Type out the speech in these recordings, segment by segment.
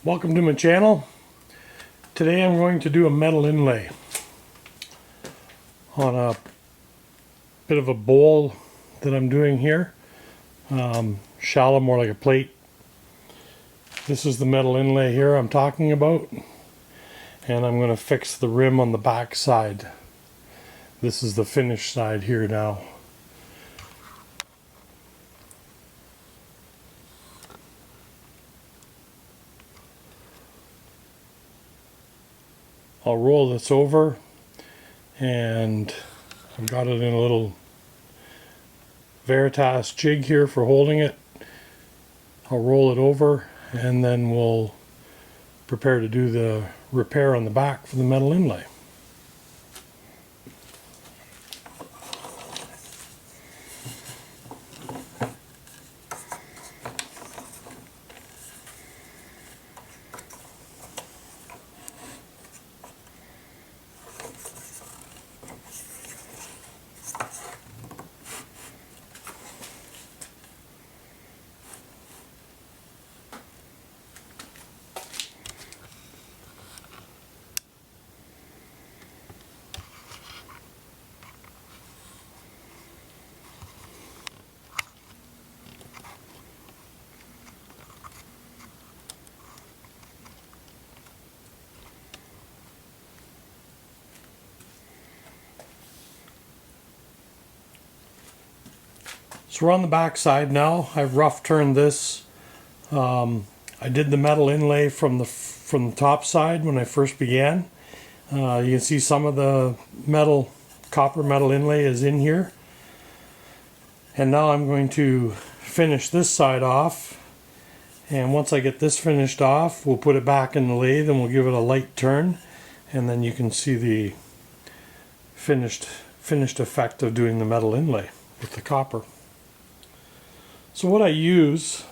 Welcome to my channel. Today I'm going to do a metal inlay on a bit of a bowl that I'm doing here. Shallow, more like a plate. This is the metal inlay here I'm talking about, and I'm going to fix the rim on the back side. This is the finished side here now. I'll roll this over, and I've got it in a little Veritas jig here for holding it. I'll roll it over, and then we'll prepare to do the repair on the back for the metal inlay. So we're on the back side now. I've rough turned this. I did the metal inlay from the top side when I first began. You can see some of the copper metal inlay is in here. And now I'm going to finish this side off. And once I get this finished off, we'll put it back in the lathe and we'll give it a light turn. And then you can see the finished effect of doing the metal inlay with the copper. So what I use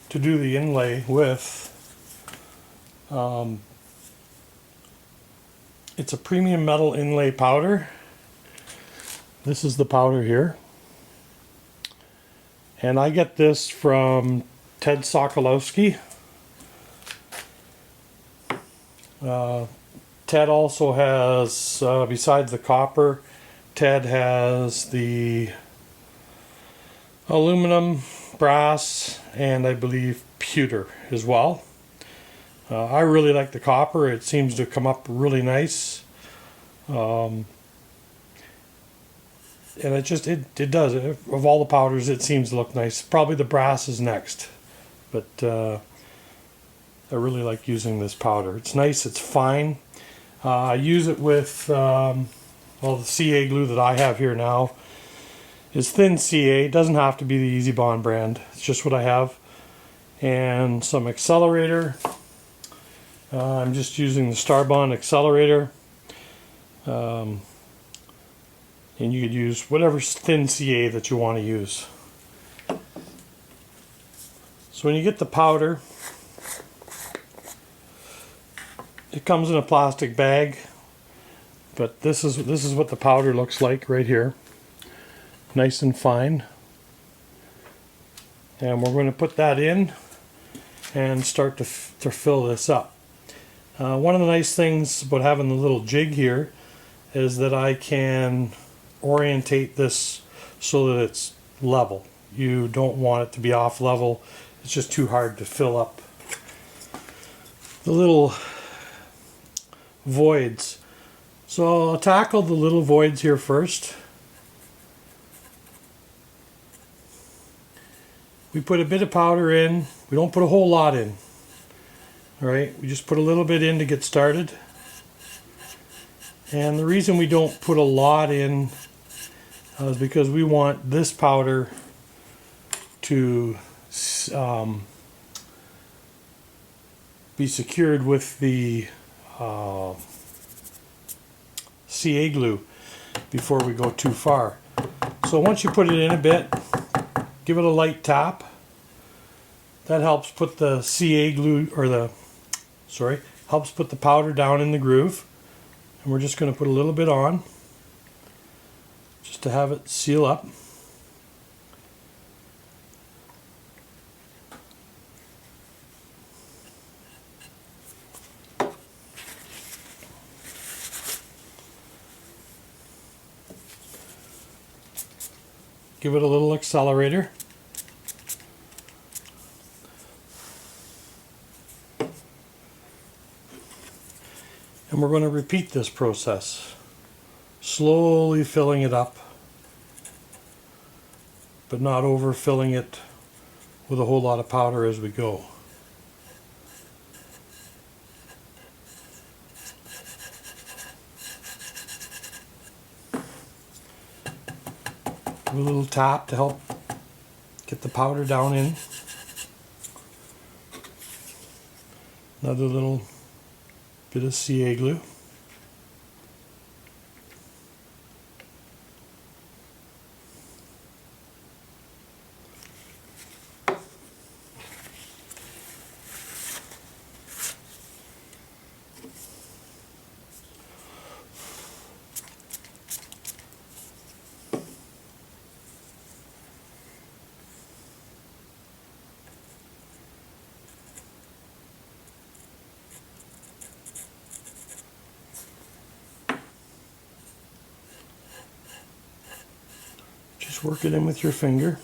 to do the inlay with, it's a premium metal inlay powder. This is the powder here. And I get this from Ted Sokolowski. Ted also has, besides the copper, Ted has the aluminum, brass, and I believe pewter as well. I really like the copper. It seems to come up really nice. And it does. Of all the powders, it seems to look nice. Probably the brass is next. But I really like using this powder. It's nice, it's fine. I use it with, well, the CA glue that I have here now is thin CA. It doesn't have to be the Easy Bond brand. It's just what I have. And some Accelerator. I'm just using the Star Bond Accelerator. And you could use whatever thin CA that you want to use. So when you get the powder, it comes in a plastic bag. But this is what the powder looks like right here. Nice and fine. And we're going to put that in and start to fill this up. One of the nice things about having the little jig here is that I can orientate this so that it's level. You don't want it to be off level. It's just too hard to fill up the little voids. So I'll tackle the little voids here first. We put a bit of powder in. We don't put a whole lot in. Alright, we just put a little bit in to get started. And the reason we don't put a lot in is because we want this powder to be secured with the CA glue before we go too far. So once you put it in a bit, give it a light tap. That helps put the CA glue, or helps put the powder down in the groove. And we're just going to put a little bit on, just to have it seal up. give it a little accelerator. And we're going to repeat this process, slowly filling it up, but not overfilling it with a whole lot of powder as we go. Give a little tap to help get the powder down in. Another little bit of CA glue. Just work it in with your finger.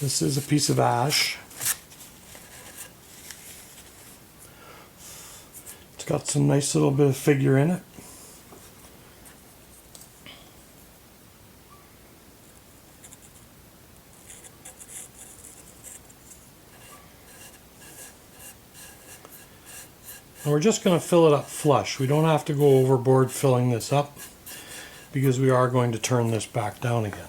This is a piece of ash. It's got some nice little bit of figure in it. And we're just going to fill it up flush. We don't have to go overboard filling this up because we are going to turn this back down again.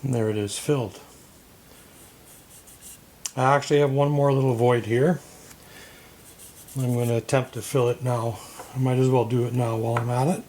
And there it is, filled. I actually have one more little void here. I'm going to attempt to fill it now. I might as well do it now while I'm at it.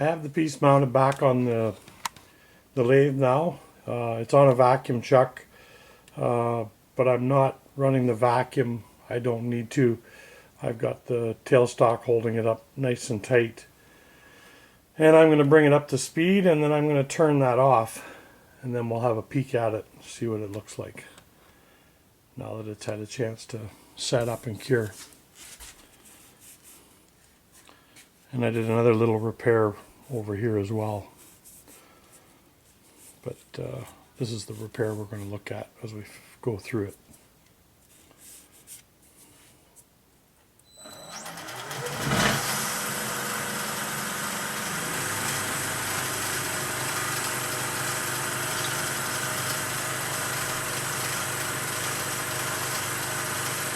I have the piece mounted back on the lathe now. It's on a vacuum chuck, but I'm not running the vacuum. I don't need to. I've got the tailstock holding it up nice and tight. And I'm going to bring it up to speed, and then I'm going to turn that off, and then we'll have a peek at it, see what it looks like now that it's had a chance to set up and cure. And I did another little repair over here as well. But this is the repair we're going to look at as we go through it.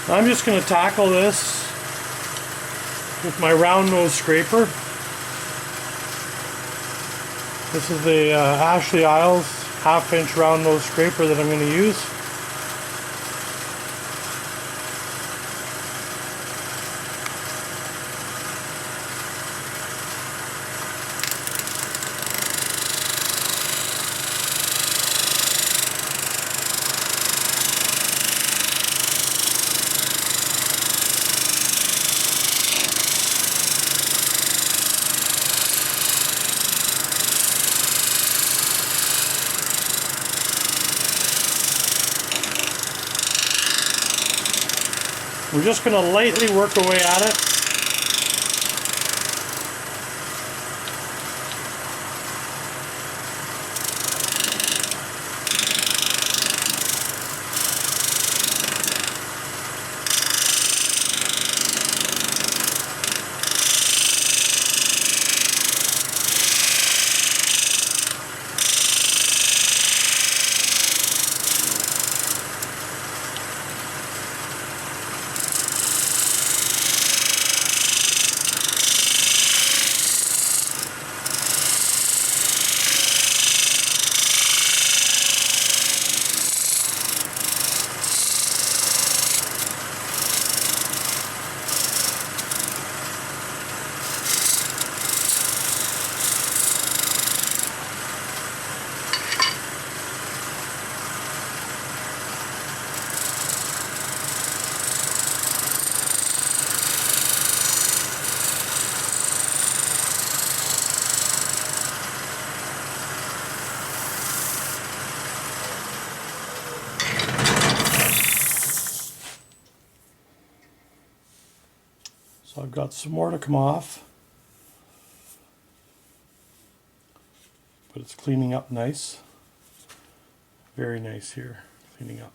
I'm just going to tackle this with my round nose scraper. This is the Iles 1/2-inch round nose scraper that I'm going to use. We're just going to lightly work away at it. So I've got some more to come off, but it's cleaning up nice. Very nice here, cleaning up.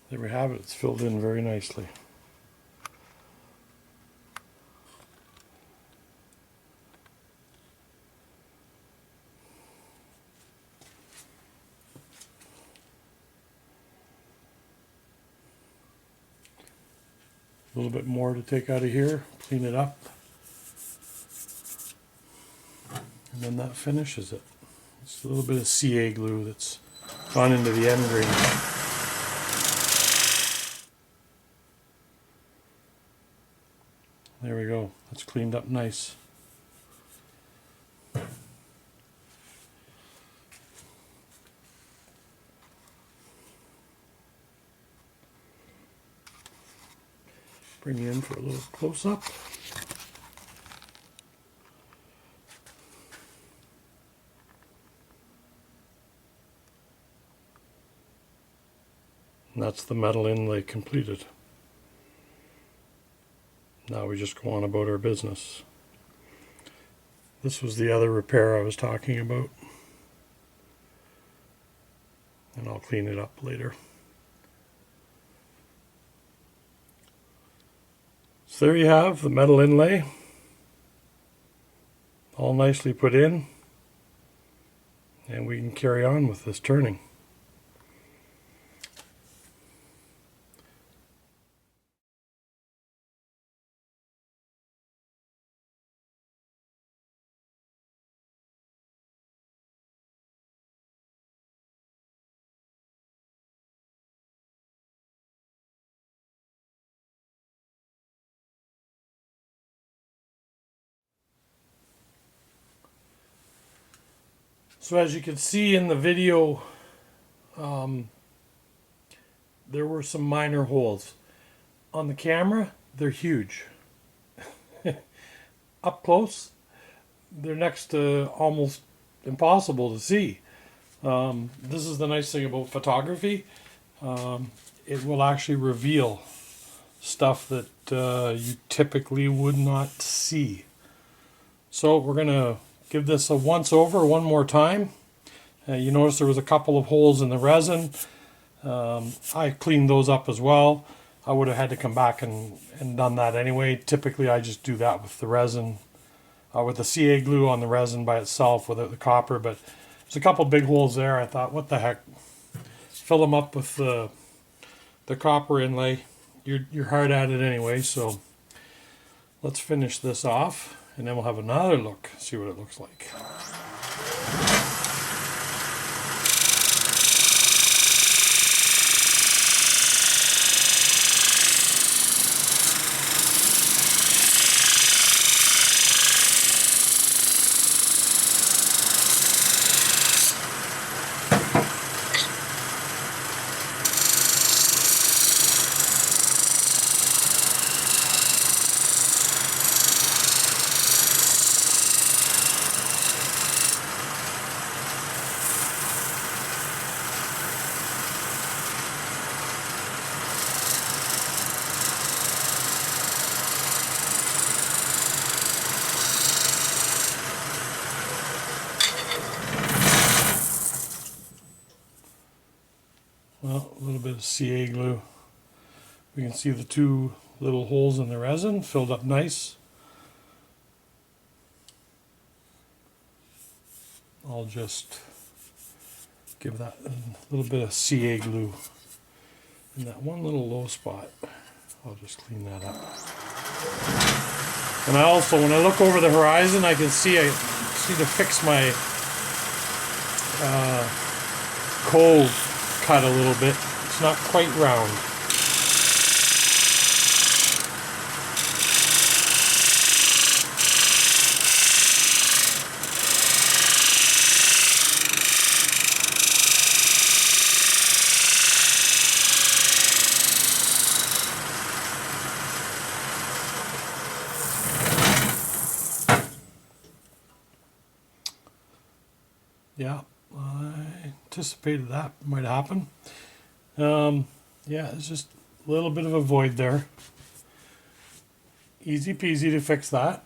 There we have it, it's filled in very nicely. A little bit more to take out of here, clean it up, and then that finishes it. It's a little bit of CA glue that's gone into the end grain. There we go, that's cleaned up nice. Bring you in for a little close-up. And that's the metal inlay completed. Now we just go on about our business. This was the other repair I was talking about. and I'll clean it up later. So there you have the metal inlay, all nicely put in, and we can carry on with this turning. So as you can see in the video, there were some minor holes. On the camera, they're huge. Up close, they're next to almost impossible to see. This is the nice thing about photography. It will actually reveal stuff that you typically would not see. So we're going to give this a once over one more time. You notice there was a couple of holes in the resin. I cleaned those up as well. I would have had to come back and done that anyway. Typically I just do that with the resin, with the CA glue on the resin by itself without the copper, but there's a couple big holes there. I thought, what the heck, fill them up with the copper inlay. You're hard at it anyway, so let's finish this off and then we'll have another look, see what it looks like. Well, a little bit of CA glue. We can see the two little holes in the resin filled up nice. I'll just give that a little bit of CA glue in that one little low spot. I'll just clean that up. And I also, when I look over the horizon, I can see I need to fix my cove cut a little bit. It's not quite round. Yeah, I anticipated that might happen. Yeah, it's just a little bit of a void there. Easy peasy to fix that.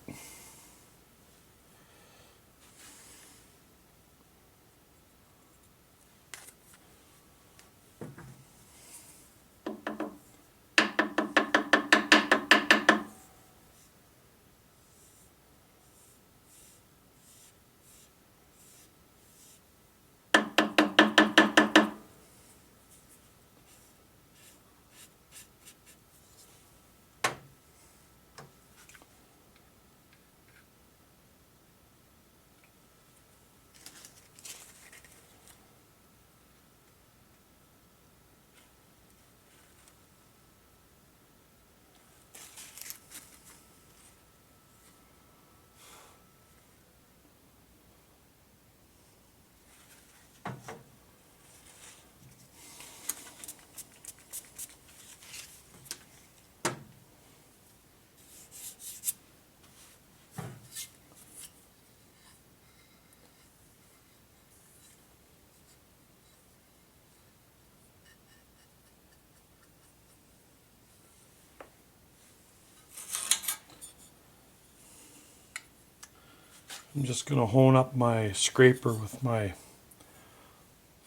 I'm just going to hone up my scraper with my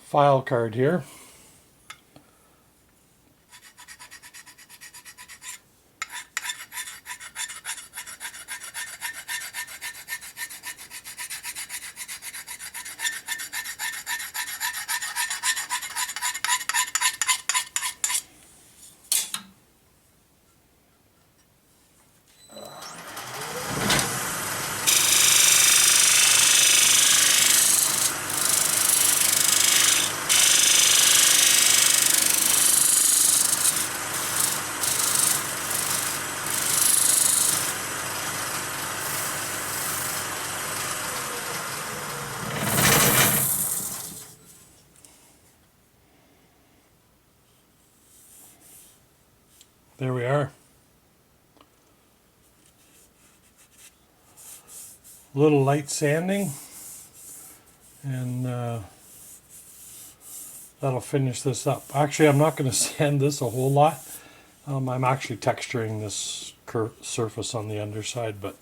file card here. There we are. A little light sanding, and that'll finish this up. Actually, I'm not going to sand this a whole lot. I'm actually texturing this surface on the underside, but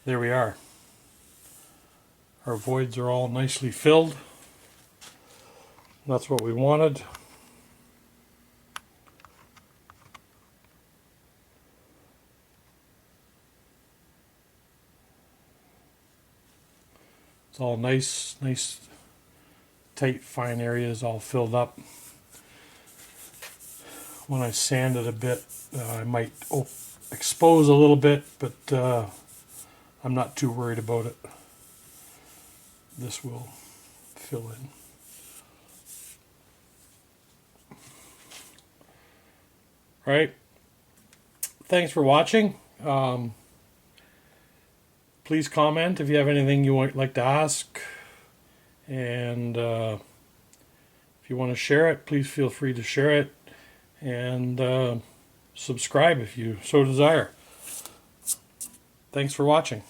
there we are. Our voids are all nicely filled. That's what we wanted. It's all nice, tight, fine areas all filled up. When I sand it a bit, I might expose a little bit, but I'm not too worried about it. This will fill in. All right. Thanks for watching. Please comment if you have anything you would like to ask. And if you want to share it, please feel free to share it. And subscribe if you so desire. Thanks for watching.